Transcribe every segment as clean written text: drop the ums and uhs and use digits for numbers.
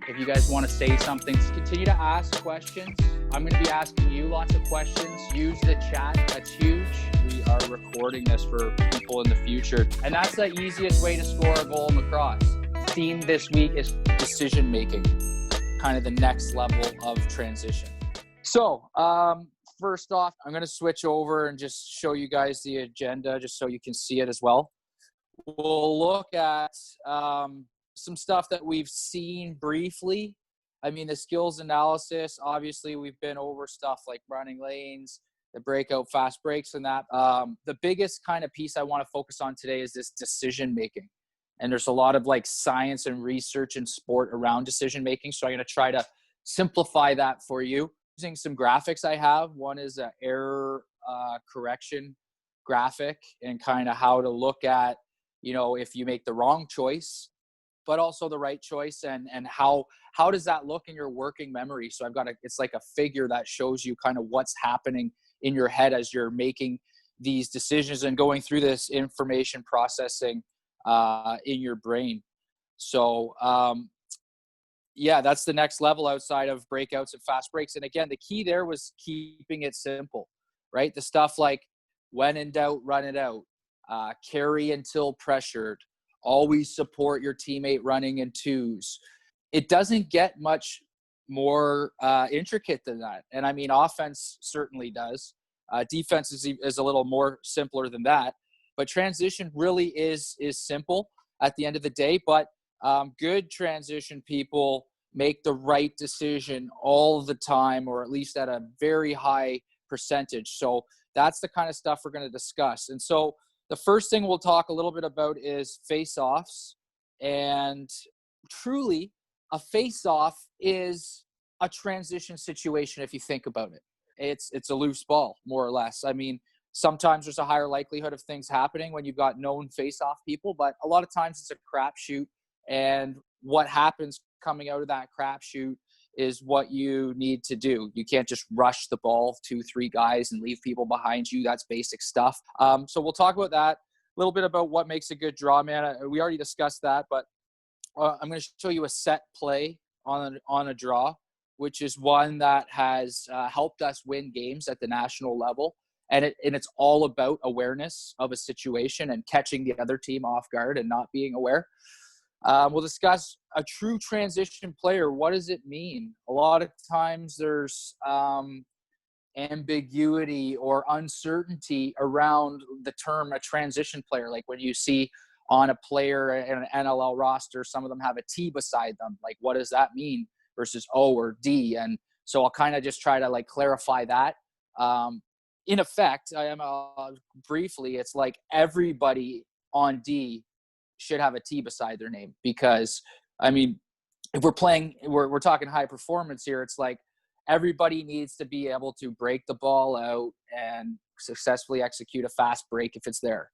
If you guys want to say something, continue to ask questions. I'm going to be asking you lots of questions. Use the chat. That's huge. We are recording this for people in the future. And that's the easiest way to score a goal in lacrosse. Theme this week is decision making, kind of the next level of transition. So, first off, I'm going to switch over and just show you guys the agenda just so you can see it as well. We'll look at some stuff that we've seen briefly. I mean, the skills analysis, obviously we've been over stuff like running lanes, the breakout fast breaks and that. The biggest kind of piece I want to focus on today is this decision making. And there's a lot of like science and research in sport around decision making. So I'm going to try to simplify that for you using some graphics I have. One is an error correction graphic and kind of how to look at, you know, if you make the wrong choice, but also the right choice, and how does that look in your working memory? So I've got it's like a figure that shows you kind of what's happening in your head as you're making these decisions and going through this information processing in your brain. So yeah, that's the next level outside of breakouts and fast breaks. And again, the key there was keeping it simple, right? The stuff like when in doubt, run it out, carry until pressured, always support your teammate running in twos. It doesn't get much more intricate than that. And I mean, offense certainly does. Defense is a little more simpler than that. But transition really is simple at the end of the day. But good transition people make the right decision all the time, or at least at a very high percentage. So that's the kind of stuff we're going to discuss. And so the first thing we'll talk a little bit about is face-offs. And truly, a face-off is a transition situation if you think about it. It's a loose ball, more or less. I mean, sometimes there's a higher likelihood of things happening when you've got known face-off people, but a lot of times it's a crapshoot. And what happens coming out of that crapshoot is what you need to do. You can't just rush the ball 2-3 guys and leave people behind you. That's basic stuff. So we'll talk about that, a little bit about what makes a good draw man. We already discussed that, but I'm going to show you a set play on a draw, which is one that has helped us win games at the national level. And it's all about awareness of a situation and catching the other team off guard and not being aware. We'll discuss a true transition player. What does it mean? A lot of times there's ambiguity or uncertainty around the term a transition player. Like when you see on a player in an NLL roster, some of them have a T beside them. Like, what does that mean versus O or D? And so I'll kind of just try to like clarify that. In effect, briefly, it's like everybody on D should have a T beside their name, because I mean, if we're talking high performance here, it's like everybody needs to be able to break the ball out and successfully execute a fast break if it's there.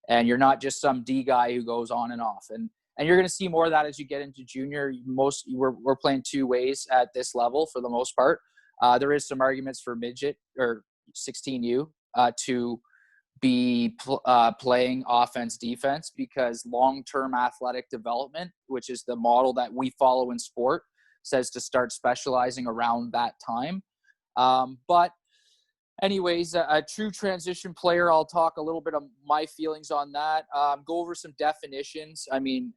And you're not just some D guy who goes on and off. And you're going to see more of that as you get into junior. We're playing two ways at this level for the most part. There is some arguments for midget or 16U to be playing offense defense, because long-term athletic development, which is the model that we follow in sport, says to start specializing around that time. But anyways, a true transition player, I'll talk a little bit of my feelings on that. Go over some definitions. I mean,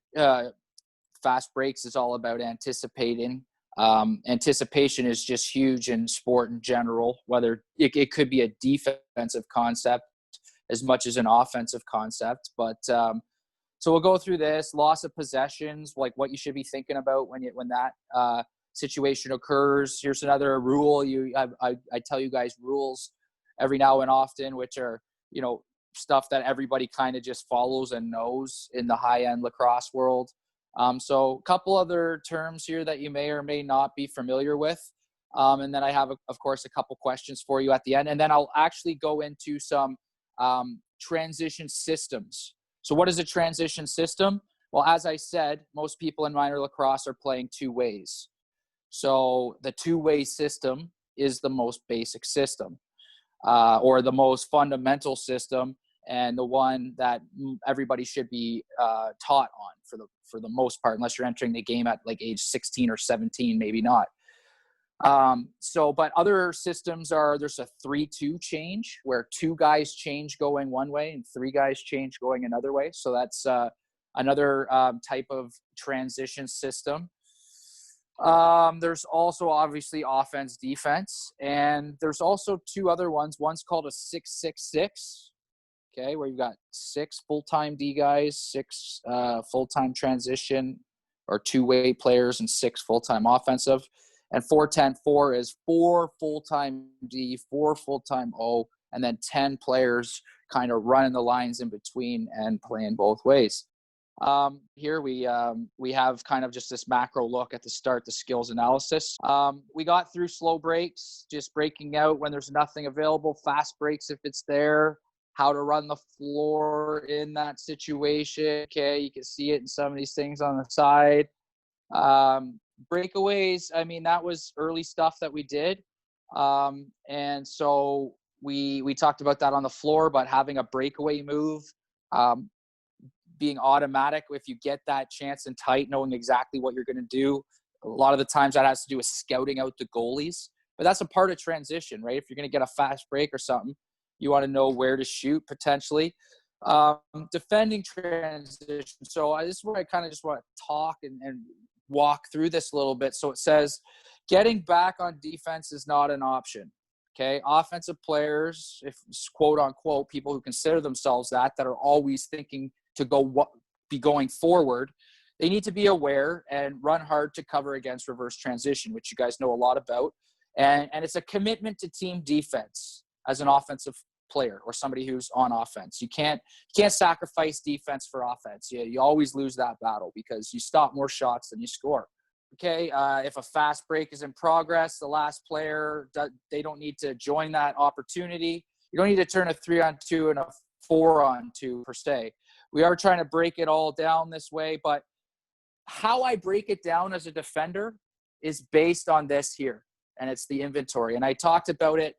fast breaks is all about anticipating. Anticipation is just huge in sport in general, whether it could be a defensive concept as much as an offensive concept. But so we'll go through this. Loss of possessions, like what you should be thinking about when that situation occurs. Here's another rule. I tell you guys rules every now and often, which are, you know, stuff that everybody kind of just follows and knows in the high-end lacrosse world. So a couple other terms here that you may or may not be familiar with. And then I have, of course, a couple questions for you at the end. And then I'll actually go into some transition systems. So what is a transition system? Well, as I said, most people in minor lacrosse are playing two ways. So the two-way system is the most basic system, or the most fundamental system and the one that everybody should be taught on for the most part, unless you're entering the game at like age 16 or 17, maybe not. But other systems there's a 3-2 change where 2 guys change going one way and 3 guys change going another way. So that's another type of transition system. There's also obviously offense, defense, and there's also 2 other ones. One's called a 6-6-6. Okay, where you've got 6 full-time D guys, 6 full-time transition or two-way players, and 6 full-time offensive. And 4-10-4 is 4 full-time D, 4 full-time O, and then 10 players kind of running the lines in between and playing both ways. Here we have kind of just this macro look at the start, the skills analysis. We got through slow breaks, just breaking out when there's nothing available, fast breaks if it's there, how to run the floor in that situation. Okay, you can see it in some of these things on the side. Breakaways, I mean, that was early stuff that we did. And so we talked about that on the floor, but having a breakaway move, being automatic, if you get that chance and tight, knowing exactly what you're going to do. A lot of the times that has to do with scouting out the goalies, but that's a part of transition, right? If you're going to get a fast break or something, you want to know where to shoot potentially. Defending transition. So this is where I kind of just want to talk and walk through this a little bit. So it says getting back on defense is not an option. Okay. Offensive players, if quote unquote, people who consider themselves that are always thinking to be going forward, they need to be aware and run hard to cover against reverse transition, which you guys know a lot about. And it's a commitment to team defense as an offensive player or somebody who's on offense. You can't sacrifice defense for offense. You always lose that battle because you stop more shots than you score. Okay, if a fast break is in progress, the last player, they don't need to join that opportunity. You don't need to turn a 3-on-2 and a 4-on-2 per se. We are trying to break it all down this way, but how I break it down as a defender is based on this here, and it's the inventory. And I talked about it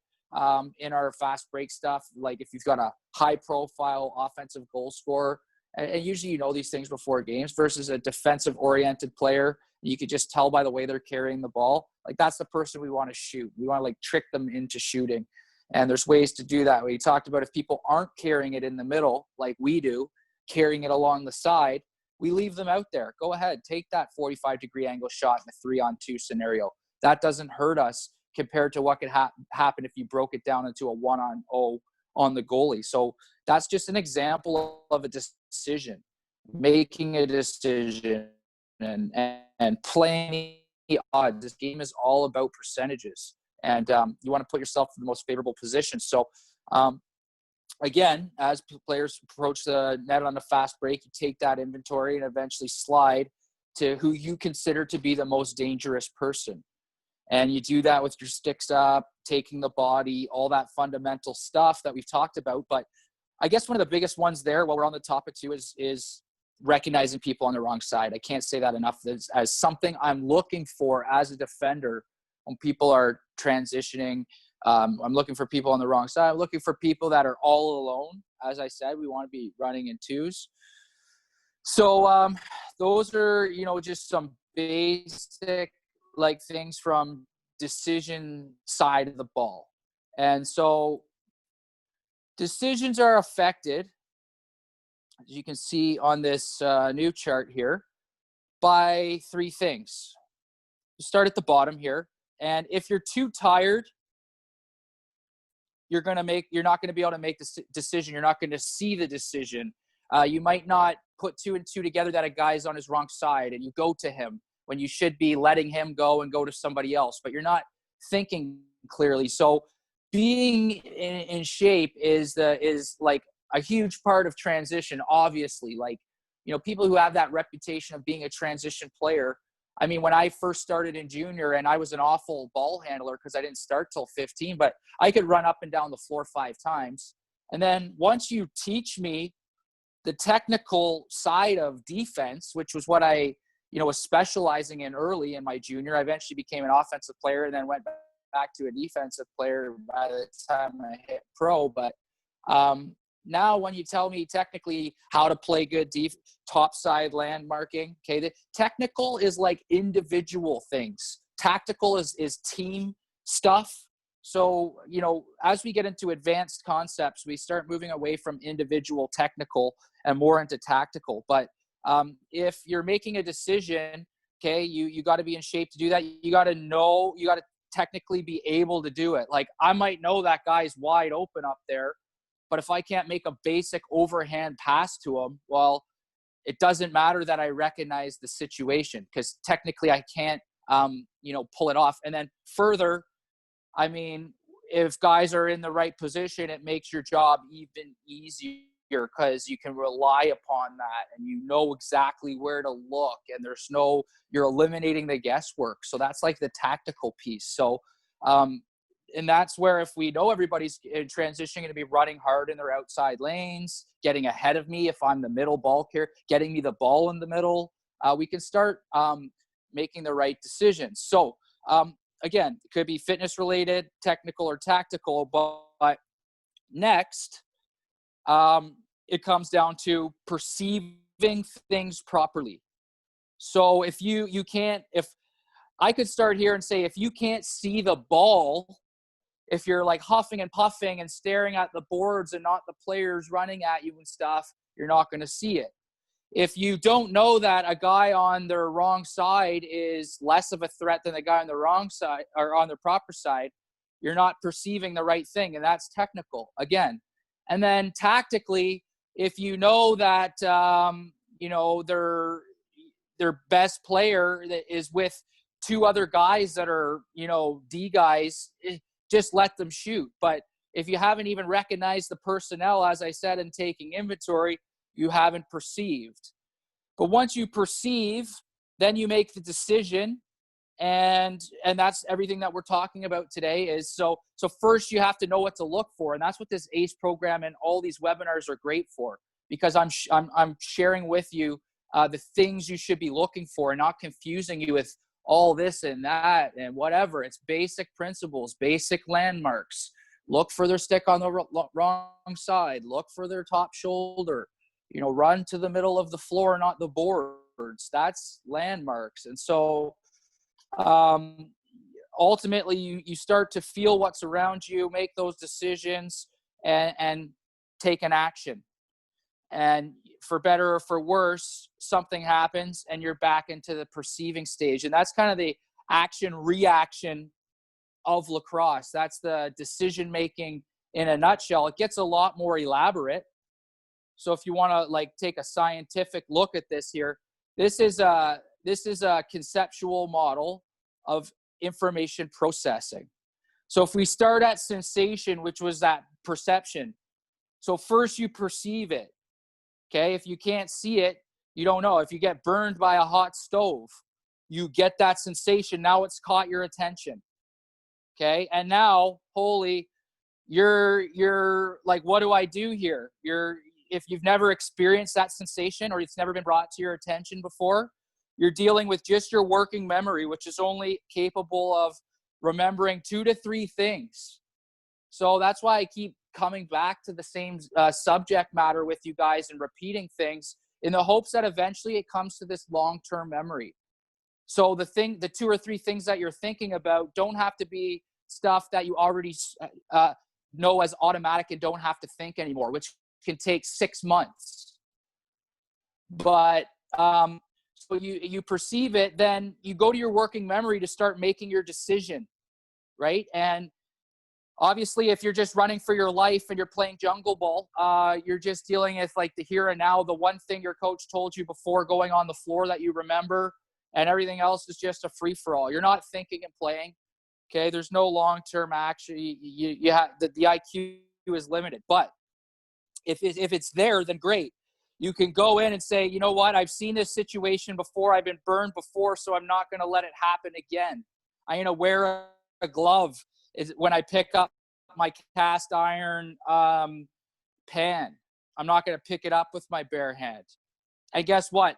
in our fast break stuff, like if you've got a high-profile offensive goal scorer, and usually you know these things before games, versus a defensive-oriented player, you could just tell by the way they're carrying the ball. Like that's the person we want to shoot. We want to like trick them into shooting. And there's ways to do that. We talked about if people aren't carrying it in the middle like we do, carrying it along the side, we leave them out there. Go ahead, take that 45-degree angle shot in a 3-on-2 scenario. That doesn't hurt us compared to what could happen if you broke it down into a 1-on-0 on the goalie. So that's just an example of a decision, making a decision and playing the odds. This game is all about percentages, and you want to put yourself in the most favorable position. So again, as players approach the net on a fast break, you take that inventory and eventually slide to who you consider to be the most dangerous person. And you do that with your sticks up, taking the body, all that fundamental stuff that we've talked about. But I guess one of the biggest ones there, while we're on the topic too, is recognizing people on the wrong side. I can't say that enough as something I'm looking for as a defender when people are transitioning. I'm looking for people on the wrong side. I'm looking for people that are all alone. As I said, we want to be running in twos. So those are, just some basic like things from decision side of the ball. And so decisions are affected, as you can see on this new chart here, by 3 things. You start at the bottom here. And if you're too tired, you're not going to be able to make the decision. You're not going to see the decision. You might not put 2 and 2 together that a guy's on his wrong side and you go to him when you should be letting him go and go to somebody else, but you're not thinking clearly. So being in shape is like a huge part of transition, obviously. Like, people who have that reputation of being a transition player. I mean, when I first started in junior, and I was an awful ball handler because I didn't start till 15, but I could run up and down the floor 5 times. And then once you teach me the technical side of defense, which was what I, was specializing in early in my junior, I eventually became an offensive player and then went back to a defensive player by the time I hit pro. But Now, when you tell me technically how to play good top side land marking, okay, the technical is like individual things. Tactical is team stuff. So, you know, as we get into advanced concepts, we start moving away from individual technical and more into tactical. But if you're making a decision, okay, you got to be in shape to do that. You got to know, you got to technically be able to do it. Like, I might know that guy's wide open up there, but if I can't make a basic overhand pass to him, well, it doesn't matter that I recognize the situation, because technically I can't, you know, pull it off. And then further, I mean, if guys are in the right position, it makes your job even easier, because you can rely upon that and you know exactly where to look, and you're eliminating the guesswork. So that's like the tactical piece. So, and that's where, if we know everybody's in transition going to be running hard in their outside lanes, getting ahead of me if I'm the middle ball carrier, getting me the ball in the middle, we can start making the right decisions. So again, it could be fitness related, technical or tactical, but next, it comes down to perceiving things properly. So if if I could start here and say, if you can't see the ball, if you're like huffing and puffing and staring at the boards and not the players running at you and stuff, you're not going to see it. If you don't know that a guy on their wrong side is less of a threat than the guy on the wrong side or on the proper side, you're not perceiving the right thing. And that's technical again. And then tactically, if you know that, you know, their best player is with two other guys that are, you know, D guys, just let them shoot. But if you haven't even recognized the personnel, as I said, in taking inventory, you haven't perceived. But once you perceive, then you make the decision. And that's everything that we're talking about today is so first you have to know what to look for. And that's what this ACE program and all these webinars are great for, because I'm sharing with you the things you should be looking for and not confusing you with all this and that and whatever. It's basic principles, basic landmarks. Look for their stick on the wrong side. Look for their top shoulder. You know, run to the middle of the floor, not the boards. That's landmarks. And so ultimately you start to feel what's around you, make those decisions, and take an action. And for better or for worse, something happens and you're back into the perceiving stage. And that's kind of the action reaction of lacrosse. That's the decision making in a nutshell. It gets a lot more elaborate. So if you want to like take a scientific look at this here, this is a conceptual model of information processing. So if we start at sensation, which was that perception. So first you perceive it. Okay. If you can't see it, you don't know. If you get burned by a hot stove, you get that sensation. Now it's caught your attention. Okay. And now, you're like, what do I do here? If you've never experienced that sensation or it's never been brought to your attention before, you're dealing with just your working memory, which is only capable of remembering 2 to 3 things. So that's why I keep coming back to the same subject matter with you guys and repeating things in the hopes that eventually it comes to this long-term memory. So the 2 or 3 things that you're thinking about don't have to be stuff that you already know as automatic and don't have to think anymore, which can take 6 months. But so you perceive it, then you go to your working memory to start making your decision, right? And obviously, if you're just running for your life and you're playing jungle ball, you're just dealing with like the here and now, the one thing your coach told you before going on the floor that you remember, and everything else is just a free-for-all. You're not thinking and playing, okay? There's no long-term action. You have the IQ is limited. But if it's there, then great. You can go in and say, you know what? I've seen this situation before. I've been burned before, so I'm not going to let it happen again. I'm going to wear a glove when I pick up my cast iron pan. I'm not going to pick it up with my bare hand. And guess what?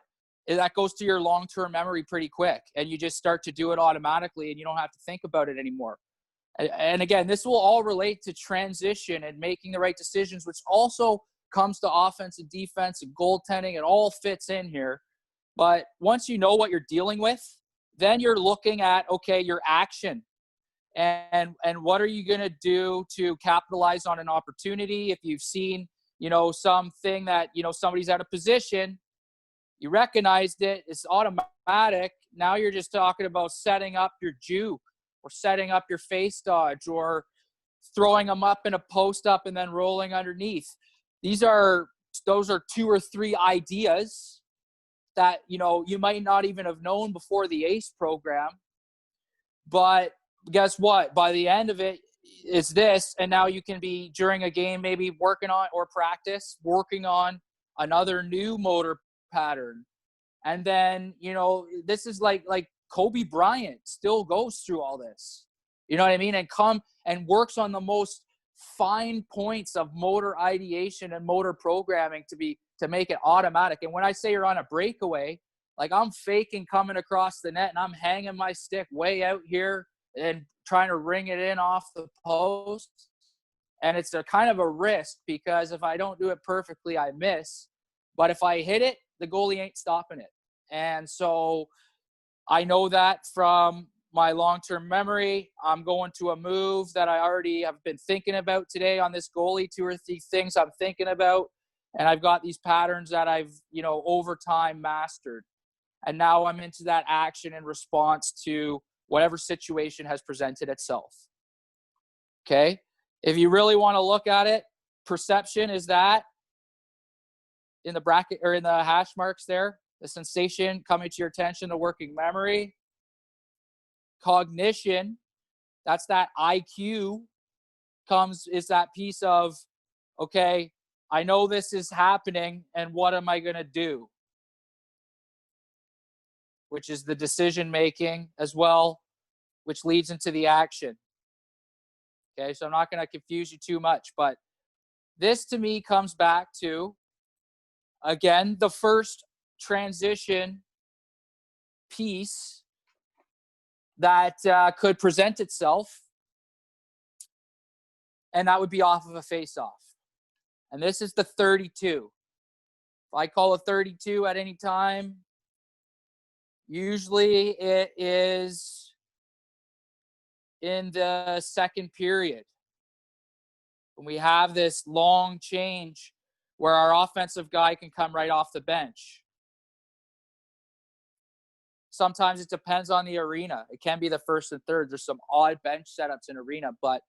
That goes to your long-term memory pretty quick, and you just start to do it automatically, and you don't have to think about it anymore. And again, this will all relate to transition and making the right decisions, which also comes to offense and defense and goaltending, it all fits in here. But once you know what you're dealing with, then you're looking at, okay, your action. And what are you going to do to capitalize on an opportunity? If you've seen, something that, somebody's out of position, you recognized it, it's automatic. Now you're just talking about setting up your juke or setting up your face dodge or throwing them up in a post up and then rolling underneath. Those are 2 or 3 ideas that, you might not even have known before the ACE program. But guess what? By the end of it, it's this. And now you can be, during a game, maybe working on or practice, working on another new motor pattern. And then, this is like Kobe Bryant still goes through all this. You know what I mean? And works on the most fine points of motor ideation and motor programming to make it automatic. And when I say you're on a breakaway, like I'm faking coming across the net and I'm hanging my stick way out here and trying to ring it in off the post. And it's a kind of a risk because if I don't do it perfectly, I miss. But if I hit it, the goalie ain't stopping it. And so I know that from my long-term memory. I'm going to a move that I already have been thinking about today on this goalie, 2 or 3 things I'm thinking about. And I've got these patterns that I've, over time mastered. And now I'm into that action in response to whatever situation has presented itself. Okay? If you really want to look at it, perception is that in the bracket or in the hash marks there, the sensation coming to your attention, the working memory. Cognition, that's that IQ is that piece of, okay, I know this is happening and what am I going to do? Which is the decision making as well, which leads into the action. Okay, so I'm not going to confuse you too much, but this to me comes back to, again, the first transition piece that could present itself, and that would be off of a face-off. And this is the 32. If I call a 32 at any time, usually it is in the second period. When we have this long change where our offensive guy can come right off the bench. Sometimes it depends on the arena. It can be the first and third. There's some odd bench setups in arena. But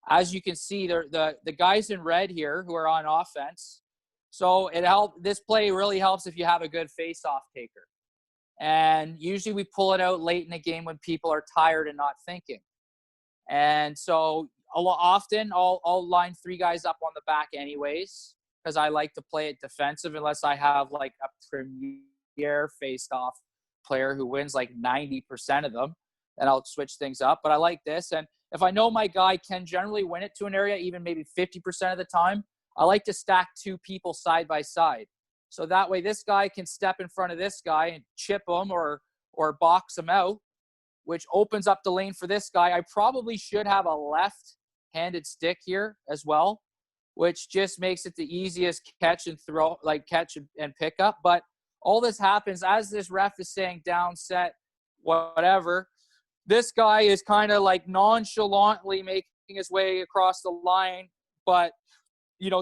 as you can see, the guys in red here who are on offense. So this play really helps if you have a good face-off taker. And usually we pull it out late in the game when people are tired and not thinking. And so often I'll line 3 guys up on the back anyways because I like to play it defensive unless I have like a premier face-off player who wins like 90% of them, and I'll switch things up. But I like this. And if I know my guy can generally win it to an area, even maybe 50% of the time, I like to stack 2 people side by side. So that way this guy can step in front of this guy and chip him or box him out, which opens up the lane for this guy. I probably should have a left-handed stick here as well, which just makes it the easiest catch and throw, like catch and pick up. But all this happens as this ref is saying down, set, whatever. This guy is kind of like nonchalantly making his way across the line, but,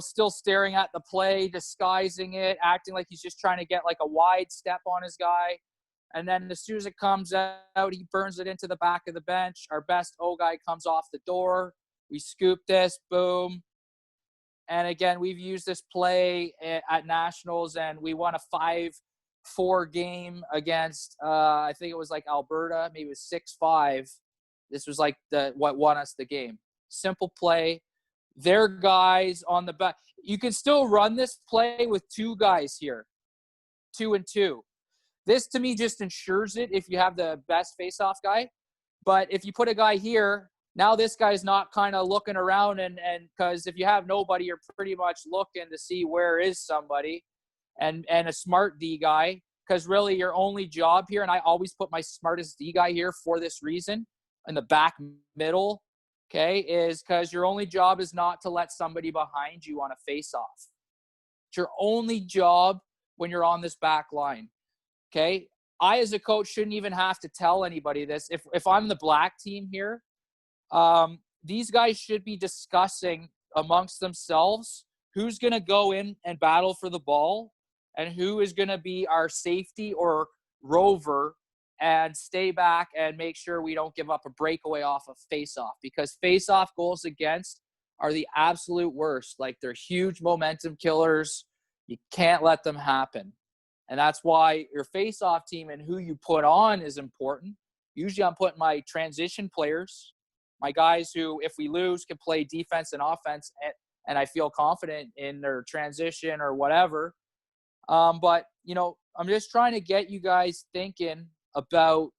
still staring at the play, disguising it, acting like he's just trying to get like a wide step on his guy. And then as soon as it comes out, he burns it into the back of the bench. Our best O guy comes off the door. We scoop this, boom. And again, we've used this play at Nationals, and we won a 5-4 game against, I think it was like Alberta. Maybe it was 6-5. This was like what won us the game. Simple play. Their guys on the back. You can still run this play with 2 guys here, 2 and 2. This, to me, just ensures it if you have the best face-off guy. But if you put a guy here, now this guy's not kind of looking around, and because if you have nobody, you're pretty much looking to see where is somebody, and a smart D guy, because really your only job here, and I always put my smartest D guy here for this reason, in the back middle, okay, is because your only job is not to let somebody behind you on a face-off. It's your only job when you're on this back line. Okay. I, as a coach, shouldn't even have to tell anybody this. If I'm the black team here, these guys should be discussing amongst themselves who's going to go in and battle for the ball and who is going to be our safety or rover and stay back and make sure we don't give up a breakaway off of faceoff, because faceoff goals against are the absolute worst. Like, they're huge momentum killers. You can't let them happen. And that's why your faceoff team and who you put on is important. Usually I'm putting my transition players, my guys who, if we lose, can play defense and offense, and I feel confident in their transition or whatever. But, you know, I'm just trying to get you guys thinking about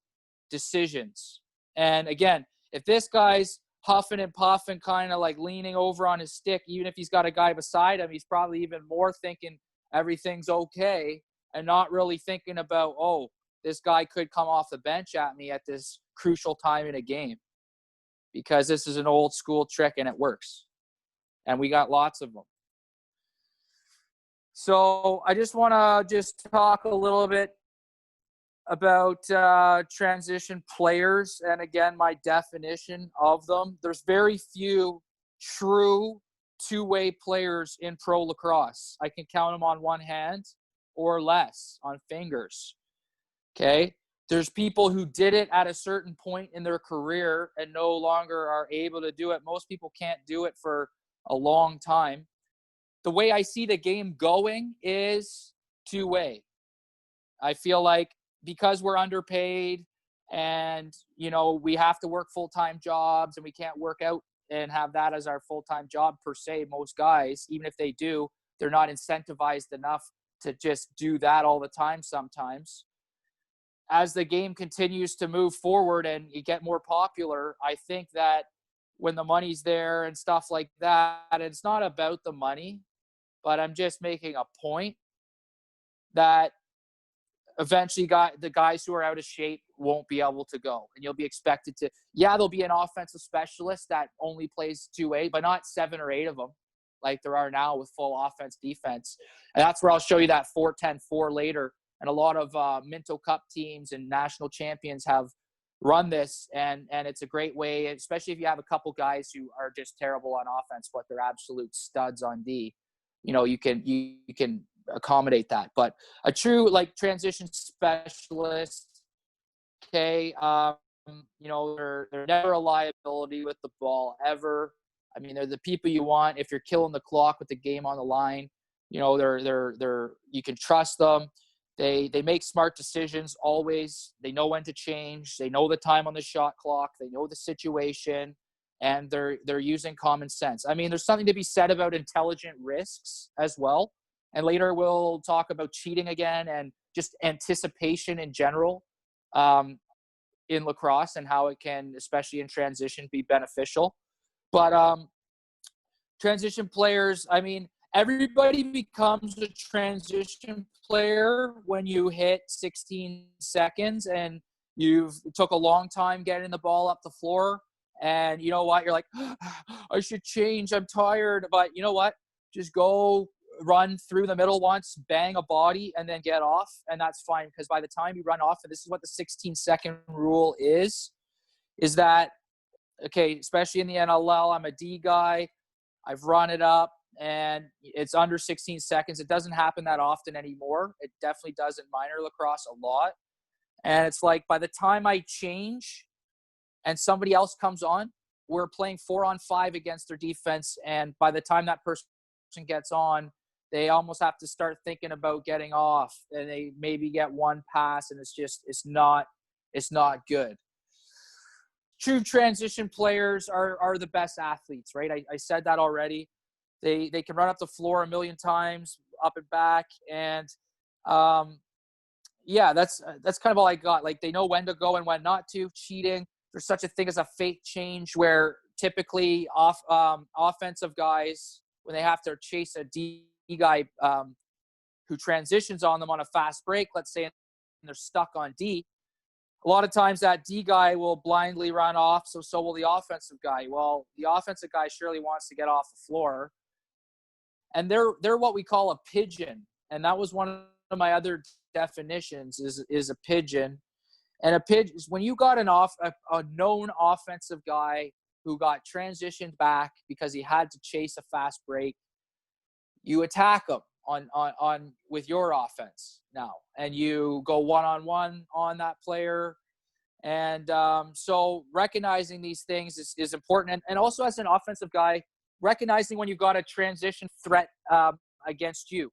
decisions. And again, if this guy's huffing and puffing, kind of like leaning over on his stick, even if he's got a guy beside him, he's probably even more thinking everything's okay and not really thinking about, oh, this guy could come off the bench at me at this crucial time in a game, because this is an old school trick and it works. And we got lots of them. So I just want to talk a little bit about transition players, and again, my definition of them. There's very few true two-way players in pro lacrosse. I can count them on one hand or less on fingers. Okay? There's people who did it at a certain point in their career and no longer are able to do it. Most people can't do it for a long time. The way I see the game going is two-way. I feel like because we're underpaid and, you know, we have to work full-time jobs and we can't work out and have that as our full-time job per se, most guys, even if they do, they're not incentivized enough to just do that all the time sometimes. As the game continues to move forward and you get more popular, I think that when the money's there and stuff like that, it's not about the money, but I'm just making a point that eventually the guys who are out of shape won't be able to go. And you'll be expected to, there'll be an offensive specialist that only plays two-way, but not 7 or 8 of them like there are now with full offense defense. And that's where I'll show you that 4-10-4 later. And a lot of Minto Cup teams and national champions have run this, and it's a great way, especially if you have a couple guys who are just terrible on offense, but they're absolute studs on D. You know, you can accommodate that. But a true like transition specialist, okay, you know, they're never a liability with the ball ever. I mean, they're the people you want if you're killing the clock with the game on the line. You know, they're you can trust them. They make smart decisions always. They know when to change. They know the time on the shot clock. They know the situation, and they're using common sense. I mean, there's something to be said about intelligent risks as well. And later we'll talk about cheating again and just anticipation in general in lacrosse and how it can, especially in transition, be beneficial. But transition players, I mean, everybody becomes a transition player when you hit 16 seconds and it took a long time getting the ball up the floor. And you know what? You're like, I should change. I'm tired. But you know what? Just go run through the middle once, bang a body, and then get off. And that's fine, because by the time you run off, and this is what the 16-second rule is that, okay, especially in the NLL, I'm a D guy. I've run it up. And it's under 16 seconds. It doesn't happen that often anymore. It definitely does in minor lacrosse a lot. And it's like by the time I change and somebody else comes on, we're playing 4-on-5 against their defense. And by the time that person gets on, they almost have to start thinking about getting off. And they maybe get one pass, and it's not good. True transition players are the best athletes, right? I said that already. They can run up the floor a million times, up and back, and that's kind of all I got. Like, they know when to go and when not to. Cheating, there's such a thing as a fake change, where typically offensive guys, when they have to chase a D guy who transitions on them on a fast break, let's say, and they're stuck on D, a lot of times that D guy will blindly run off, so will the offensive guy. Well, the offensive guy surely wants to get off the floor. and they're what we call a pigeon, and that was one of my other definitions is a pigeon. And a pigeon is when you got a known offensive guy who got transitioned back because he had to chase a fast break. You attack him on with your offense now, and you go one-on-one on that player. And so recognizing these things is important. And also as an offensive guy, recognizing when you've got a transition threat against you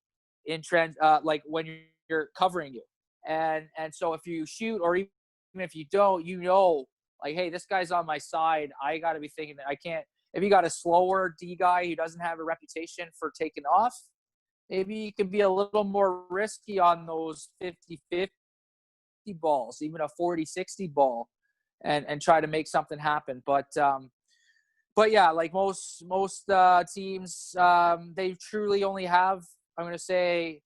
like when you're covering you. And so if you shoot, or even if you don't, like, hey, this guy's on my side. I got to be thinking that I can't. If you got a slower D guy who doesn't have a reputation for taking off, maybe you can be a little more risky on those 50-50 balls, even a 40-60 ball, and try to make something happen. But yeah, like most teams, they truly only have, I'm going to say,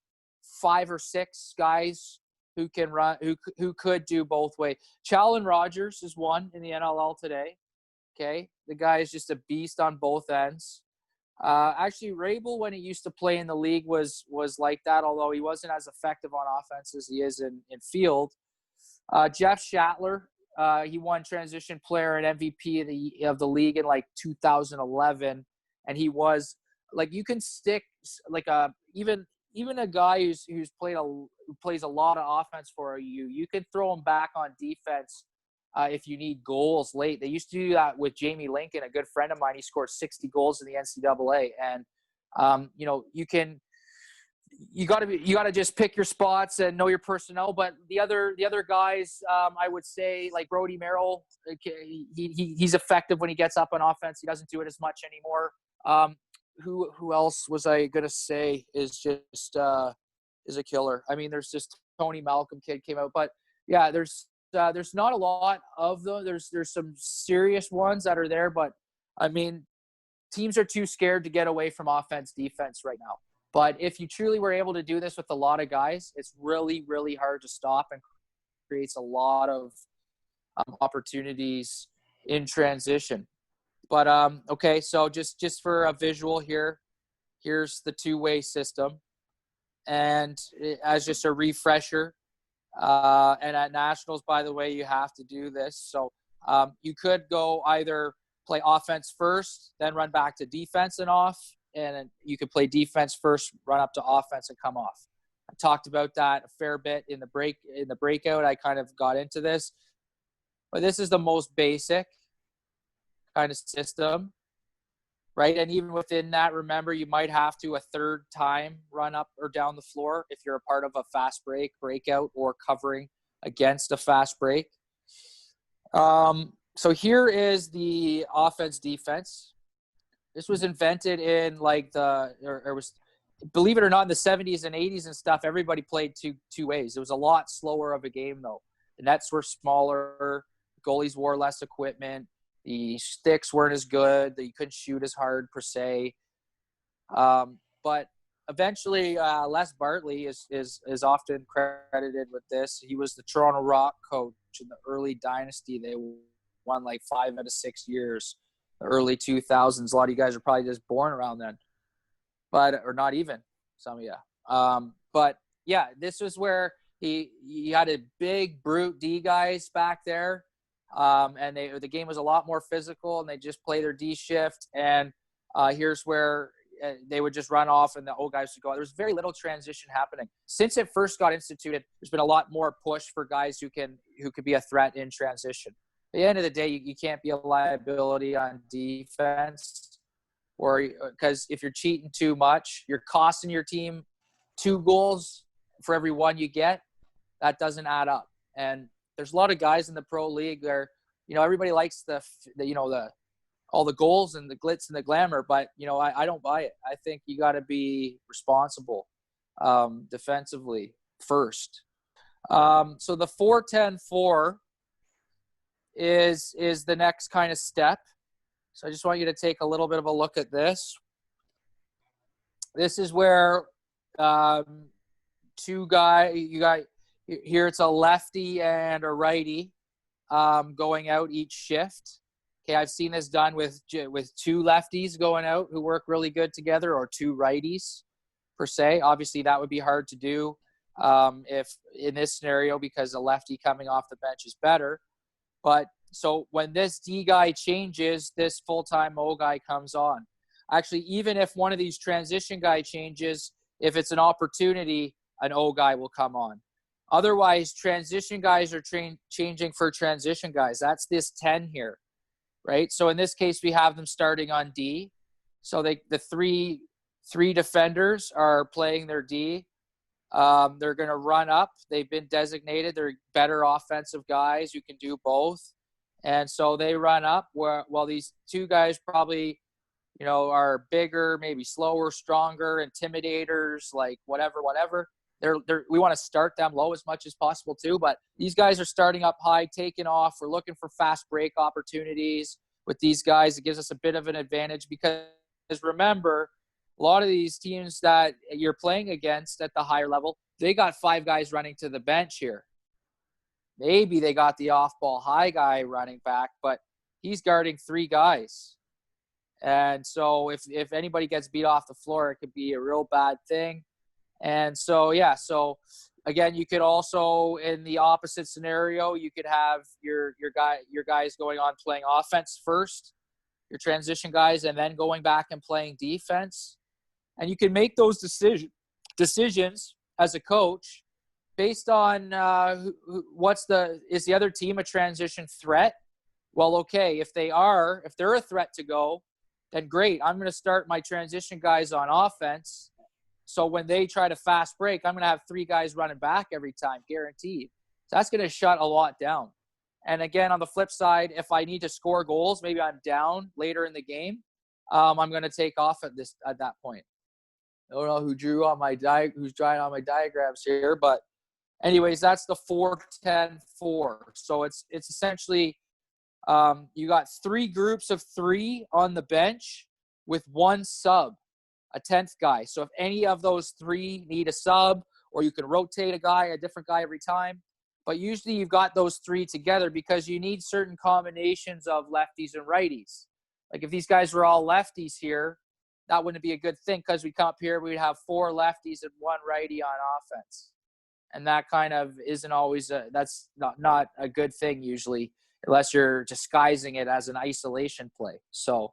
5 or 6 guys who can run, who could do both ways. Challen Rogers is one in the NLL today. Okay, the guy is just a beast on both ends. Actually, Rabel, when he used to play in the league, was like that, although he wasn't as effective on offense as he is in field. Jeff Shatler, he won Transition Player and MVP of the league in like 2011, and he was like, you can stick like even a guy who plays a lot of offense for you. You can throw him back on defense if you need goals late. They used to do that with Jamie Lincoln, a good friend of mine. He scored 60 goals in the NCAA, and you got to just pick your spots and know your personnel. But the other guys, I would say, like Brody Merrill, he's effective when he gets up on offense. He doesn't do it as much anymore. Who else was I gonna say is a killer? I mean, there's just Tony Malcolm kid came out, but yeah, there's not a lot of them. There's some serious ones that are there, but I mean, teams are too scared to get away from offense, defense right now. But if you truly were able to do this with a lot of guys, it's really, really hard to stop, and creates a lot of opportunities in transition. But okay, so just for a visual here, here's the two-way system, and as just a refresher. And at nationals, by the way, you have to do this. So you could go either play offense first, then run back to defense and off, and you could play defense first, run up to offense and come off. I talked about that a fair bit in the breakout. I kind of got into this, but this is the most basic kind of system, right? And even within that, remember, you might have to a third time run up or down the floor if you're a part of a fast break, breakout, or covering against a fast break. So here is the offense defense. This was invented in like believe it or not, in the 70s and 80s and stuff. Everybody played two ways. It was a lot slower of a game though. The nets were smaller, goalies wore less equipment, the sticks weren't as good, that you couldn't shoot as hard per se. But eventually, Les Bartley is often credited with this. He was the Toronto Rock coach in the early dynasty. They won like 5 out of 6 years, the early 2000s. A lot of you guys are probably just born around then, or not even some of you. But yeah, this was where he had a big brute D guys back there. And the game was a lot more physical, and they just play their D shift. And here's where they would just run off, and the old guys would go. There was very little transition happening since it first got instituted. There's been a lot more push for guys who could be a threat in transition. At the end of the day, you can't be a liability on defense, or because if you're cheating too much, you're costing your team 2 goals for every 1 you get. That doesn't add up. And there's a lot of guys in the pro league where, everybody likes all the goals and the glitz and the glamour, but I don't buy it. I think you got to be responsible defensively first. So the 4-10-4 is the next kind of step. So I just want you to take a little bit of a look at this. This is where two guys, you got here, it's a lefty and a righty going out each shift. Okay, I've seen this done with two lefties going out who work really good together, or two righties per se. Obviously, that would be hard to do if in this scenario, because a lefty coming off the bench is better. But so when this D guy changes, this full-time O guy comes on. Actually, even if one of these transition guy changes, if it's an opportunity, an O guy will come on. Otherwise, transition guys are changing for transition guys. That's this 10 here, right? So in this case, we have them starting on D. So the three defenders are playing their D. They're going to run up. They've been designated. They're better offensive guys who can do both. And so they run up while these two guys probably, are bigger, maybe slower, stronger, intimidators, like whatever. We want to start them low as much as possible too. But these guys are starting up high, taking off. We're looking for fast break opportunities with these guys. It gives us a bit of an advantage because remember, a lot of these teams that you're playing against at the higher level, they got 5 guys running to the bench here. Maybe they got the off-ball high guy running back, but he's guarding 3 guys. And so if anybody gets beat off the floor, it could be a real bad thing. And so, so again, you could also, in the opposite scenario, you could have your guys going on playing offense first, your transition guys, and then going back and playing defense. And you can make those decisions as a coach based on is the other team a transition threat? Well, okay, if they're a threat to go, then great. I'm going to start my transition guys on offense. So when they try to fast break, I'm going to have 3 guys running back every time, guaranteed. So that's going to shut a lot down. And again, on the flip side, if I need to score goals, maybe I'm down later in the game, I'm going to take off at that point. I don't know who's drawing on my diagrams here, but anyways, that's the 4-10-4. So it's essentially you got 3 groups of 3 on the bench with 1 sub, a 10th guy. So if any of those 3 need a sub, or you can rotate a different guy every time, but usually you've got those 3 together because you need certain combinations of lefties and righties. Like if these guys were all lefties here, that wouldn't be a good thing because we come up here, we'd have 4 lefties and 1 righty on offense. And that kind of isn't always that's not a good thing usually, unless you're disguising it as an isolation play. So,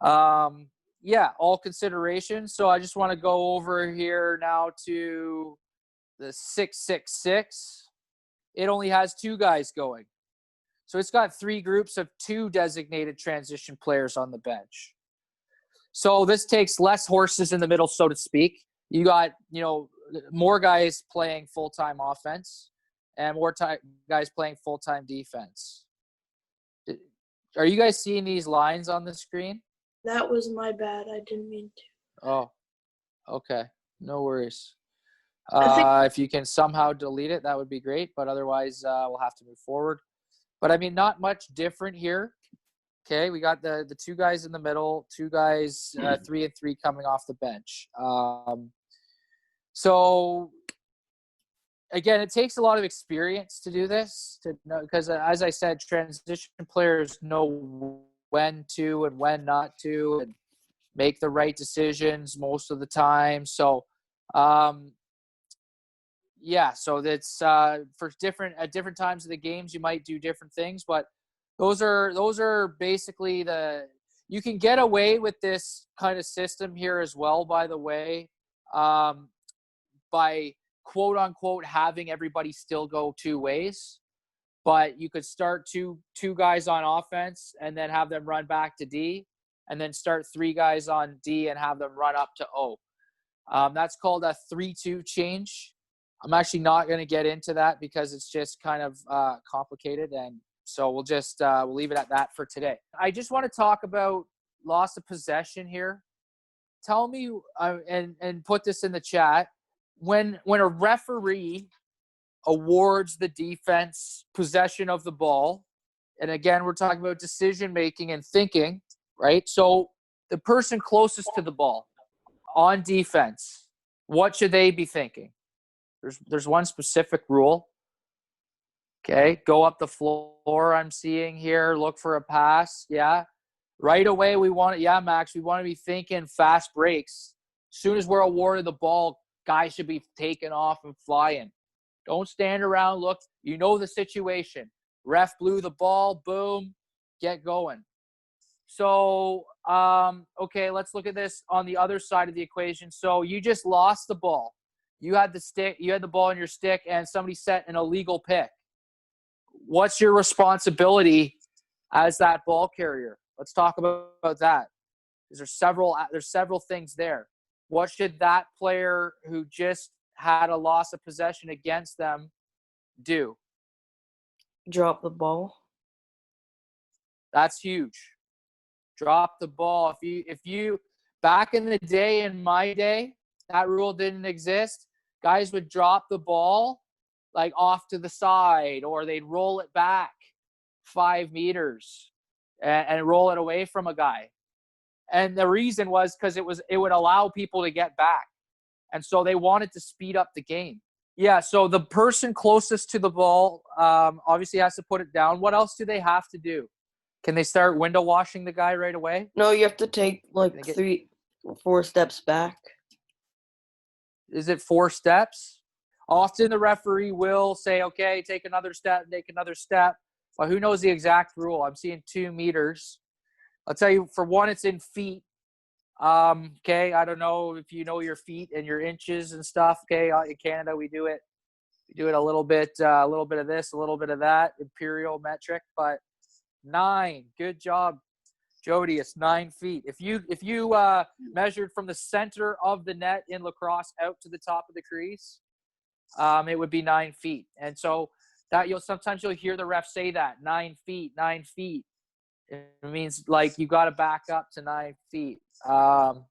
all considerations. So I just want to go over here now to the 6-6-6. It only has 2 guys going. So it's got 3 groups of 2 designated transition players on the bench. So this takes less horses in the middle, so to speak. You got, more guys playing full-time offense and more guys playing full-time defense. Are you guys seeing these lines on the screen? That was my bad. I didn't mean to. Oh, okay. No worries. If you can somehow delete it, that would be great. But otherwise, we'll have to move forward. But, not much different here. Okay, we got the 2 guys in the middle, 2 guys, 3 and 3 coming off the bench. So, again, it takes a lot of experience to do this, to know, because as I said, transition players know when to and when not to, and make the right decisions most of the time. So, so that's for at different times of the games, you might do different things, but those are basically you can get away with this kind of system here as well, by the way, by quote unquote having everybody still go 2 ways, but you could start two guys on offense and then have them run back to D, and then start 3 guys on D and have them run up to O. That's called a 3-2 change. I'm actually not going to get into that because it's just kind of complicated, and so we'll leave it at that for today. I just want to talk about loss of possession here. Tell me and put this in the chat. When a referee awards the defense possession of the ball, and again, we're talking about decision making and thinking, right? So the person closest to the ball on defense, what should they be thinking? There's one specific rule. Okay, go up the floor, I'm seeing here. Look for a pass. Yeah. Right away, we want it. Yeah, Max, we want to be thinking fast breaks. As soon as we're awarded the ball, guys should be taking off and flying. Don't stand around, look. You know the situation. Ref blew the ball, boom, get going. So, okay, let's look at this on the other side of the equation. So you just lost the ball. You had the ball in your stick, and somebody set an illegal pick. What's your responsibility as that ball carrier? Let's talk about that. There's several things there. What should that player who just had a loss of possession against them do? Drop the ball. That's huge. Drop the ball. If you back in the day, in my day, that rule didn't exist. Guys would drop the ball like off to the side, or they'd roll it back 5 meters and roll it away from a guy. And the reason was because it would allow people to get back. And so they wanted to speed up the game. Yeah, so the person closest to the ball obviously has to put it down. What else do they have to do? Can they start window washing the guy right away? No, you have to take like 3-4 steps back. Is it 4 steps? Often the referee will say, okay, take another step. But who knows the exact rule? I'm seeing 2 meters. I'll tell you, for one, it's in feet. Okay, I don't know if you know your feet and your inches and stuff. Okay, in Canada we do it. We do it a little bit of this, a little bit of that, imperial metric. But 9, good job, Jody. It's 9 feet. If you measured from the center of the net in lacrosse out to the top of the crease, it would be 9 feet. And so that sometimes you'll hear the ref say that 9 feet, 9 feet. It means like you got to back up to 9 feet. And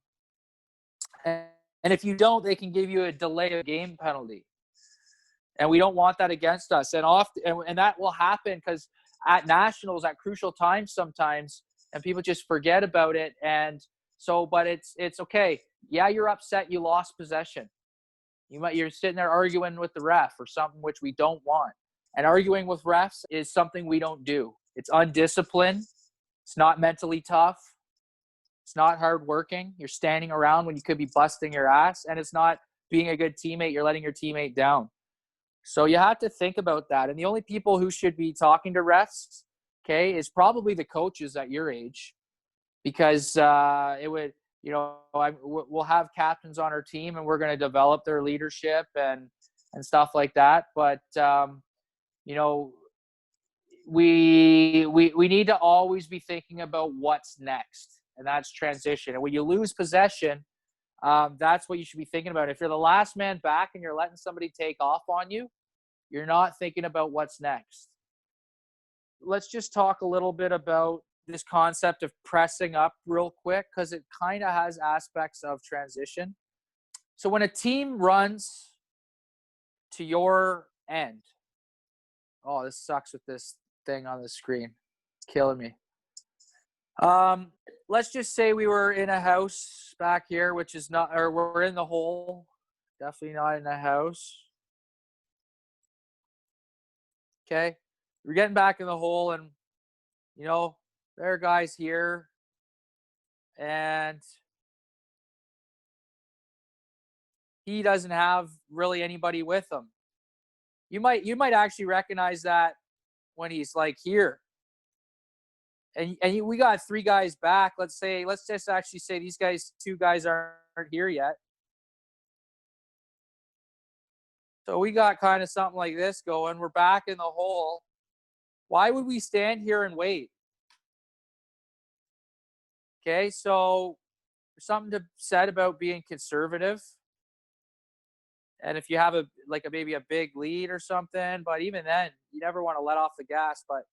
if you don't, they can give you a delay of game penalty. And we don't want that against us. And that will happen because at nationals, at crucial times sometimes, and people just forget about it. And so, but it's okay. Yeah, you're upset. You lost possession. You're sitting there arguing with the ref or something, which we don't want. And arguing with refs is something we don't do. It's undisciplined. It's not mentally tough. It's not hardworking. You're standing around when you could be busting your ass. And it's not being a good teammate. You're letting your teammate down. So you have to think about that. And the only people who should be talking to refs, okay, is probably the coaches at your age. Because it would, we'll have captains on our team and we're going to develop their leadership and stuff like that. But, we need to always be thinking about what's next, and that's transition. And when you lose possession, that's what you should be thinking about. If you're the last man back and you're letting somebody take off on you, you're not thinking about what's next. Let's just talk a little bit about this concept of pressing up real quick, because it kind of has aspects of transition. So when a team runs to your end, oh, this sucks with this thing on the screen. It's killing me. Let's just say we were in a house back here, which is not, or we're in the hole. Definitely not in a house. Okay. We're getting back in the hole, and, there are guys here, and he doesn't have really anybody with him. You might actually recognize that when he's like here. And we got 3 guys back. Let's just actually say these 2 guys aren't here yet. So we got kind of something like this going. We're back in the hole. Why would we stand here and wait? Okay, so there's something to be said about being conservative. And if you have maybe a big lead or something, but even then, you never want to let off the gas. But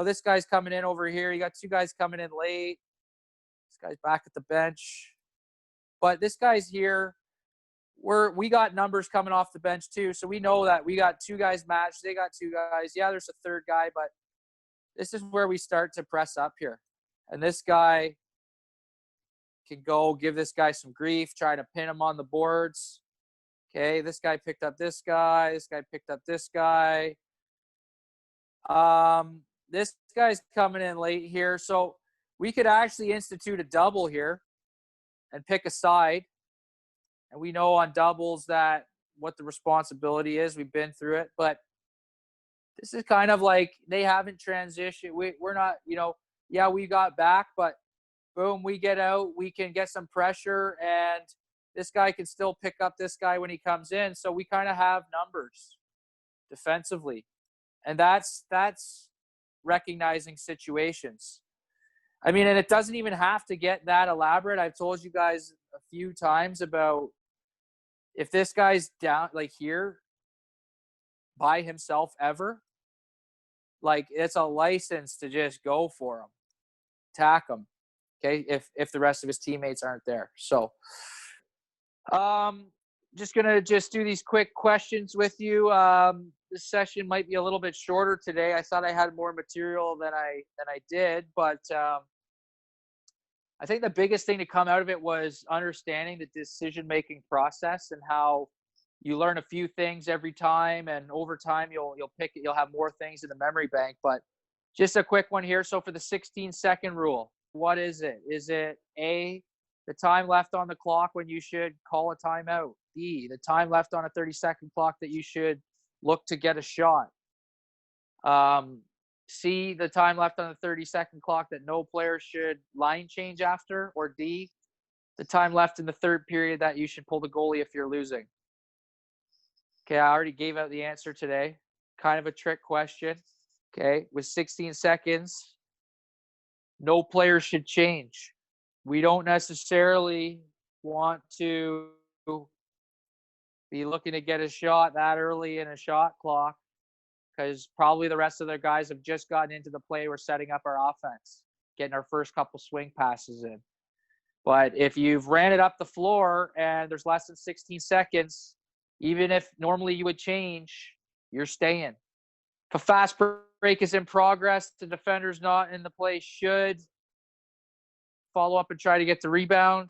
this guy's coming in over here. You got 2 guys coming in late. This guy's back at the bench. But this guy's here. We got numbers coming off the bench too. So we know that we got 2 guys matched. They got 2 guys. Yeah, there's a 3rd guy, but this is where we start to press up here. And this guy can go give this guy some grief, try to pin him on the boards. Okay, this guy picked up this guy. This guy picked up this guy. This guy's coming in late here, so we could actually institute a double here and pick a side. And we know on doubles that what the responsibility is. We've been through it, but this is kind of like they haven't transitioned. We're not, yeah, we got back, but boom, we get out, we can get some pressure, and this guy can still pick up this guy when he comes in. So we kind of have numbers defensively. And that's recognizing situations. I mean, and it doesn't even have to get that elaborate. I've told you guys a few times about if this guy's down like here by himself ever, like it's a license to just go for him, attack him. Okay, if the rest of his teammates aren't there. So just gonna do these quick questions with you. This session might be a little bit shorter today. I thought I had more material than I did, but I think the biggest thing to come out of it was understanding the decision-making process and how you learn a few things every time, and over time you'll have more things in the memory bank. But just a quick one here. So for the 16-second rule, what is it? Is it A, the time left on the clock when you should call a timeout? B, the time left on a 30-second clock that you should look to get a shot? C, the time left on the 30-second clock that no player should line change after? Or D, the time left in the third period that you should pull the goalie if you're losing? Okay, I already gave out the answer today. Kind of a trick question. Okay, with 16 seconds, no player should change. We don't necessarily want to be looking to get a shot that early in a shot clock, because probably the rest of the guys have just gotten into the play. We're setting up our offense, getting our first couple swing passes in. But if you've ran it up the floor and there's less than 16 seconds, even if normally you would change, you're staying. If a fast break is in progress, the defender's not in the play, should follow up and try to get the rebound,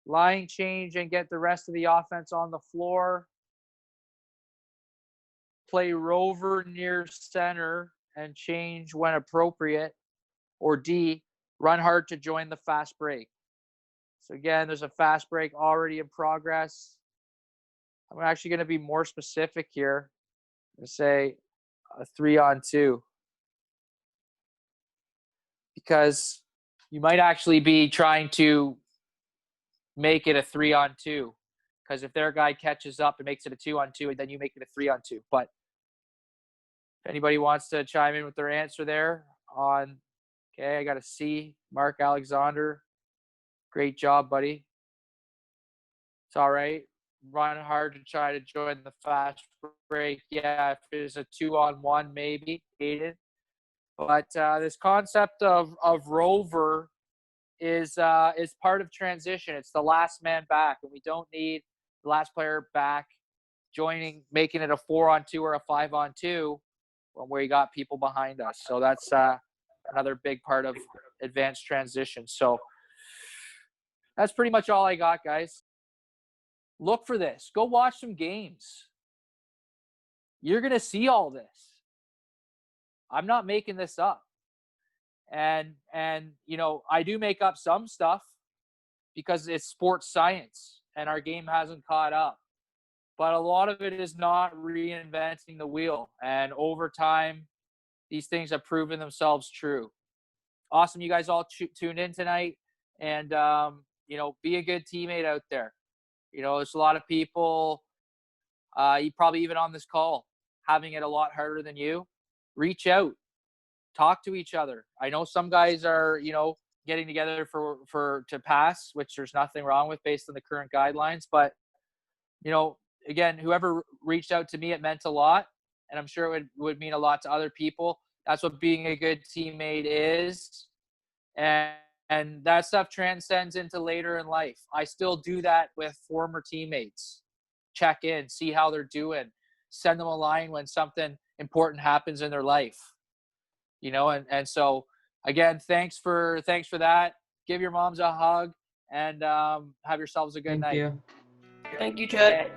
line change and get the rest of the offense on the floor, play rover near center and change when appropriate, or D, run hard to join the fast break. So again, there's a fast break already in progress. I'm actually going to be more specific here and say a 3-on-2, because you might actually be trying to make it a 3-on-2, because if their guy catches up and makes it a 2-on-2, then you make it a 3-on-2. But if anybody wants to chime in with their answer there on, okay, I got a C, Mark Alexander. Great job, buddy. It's all right. Run hard to try to join the fast break. Yeah, if it's a 2-on-1, maybe, Aiden. But this concept of rover is part of transition. It's the last man back, and we don't need the last player back joining, making it a 4-on-2 or a 5-on-2 when we got people behind us. So that's another big part of advanced transition. So that's pretty much all I got, guys. Look for this. Go watch some games. You're going to see all this. I'm not making this up. And I do make up some stuff because it's sports science and our game hasn't caught up. But a lot of it is not reinventing the wheel. And over time, these things have proven themselves true. Awesome. You guys all tuned in tonight. And, be a good teammate out there. There's a lot of people, you probably even on this call, having it a lot harder than you. Reach out. Talk to each other. I know some guys are, getting together to pass, which there's nothing wrong with based on the current guidelines. But, again, whoever reached out to me, it meant a lot. And I'm sure it would mean a lot to other people. That's what being a good teammate is. And that stuff transcends into later in life. I still do that with former teammates. Check in, see how they're doing, send them a line when something important happens in their life. And so again, thanks for that. Give your moms a hug and have yourselves a good night. Thank you, Chad. Okay.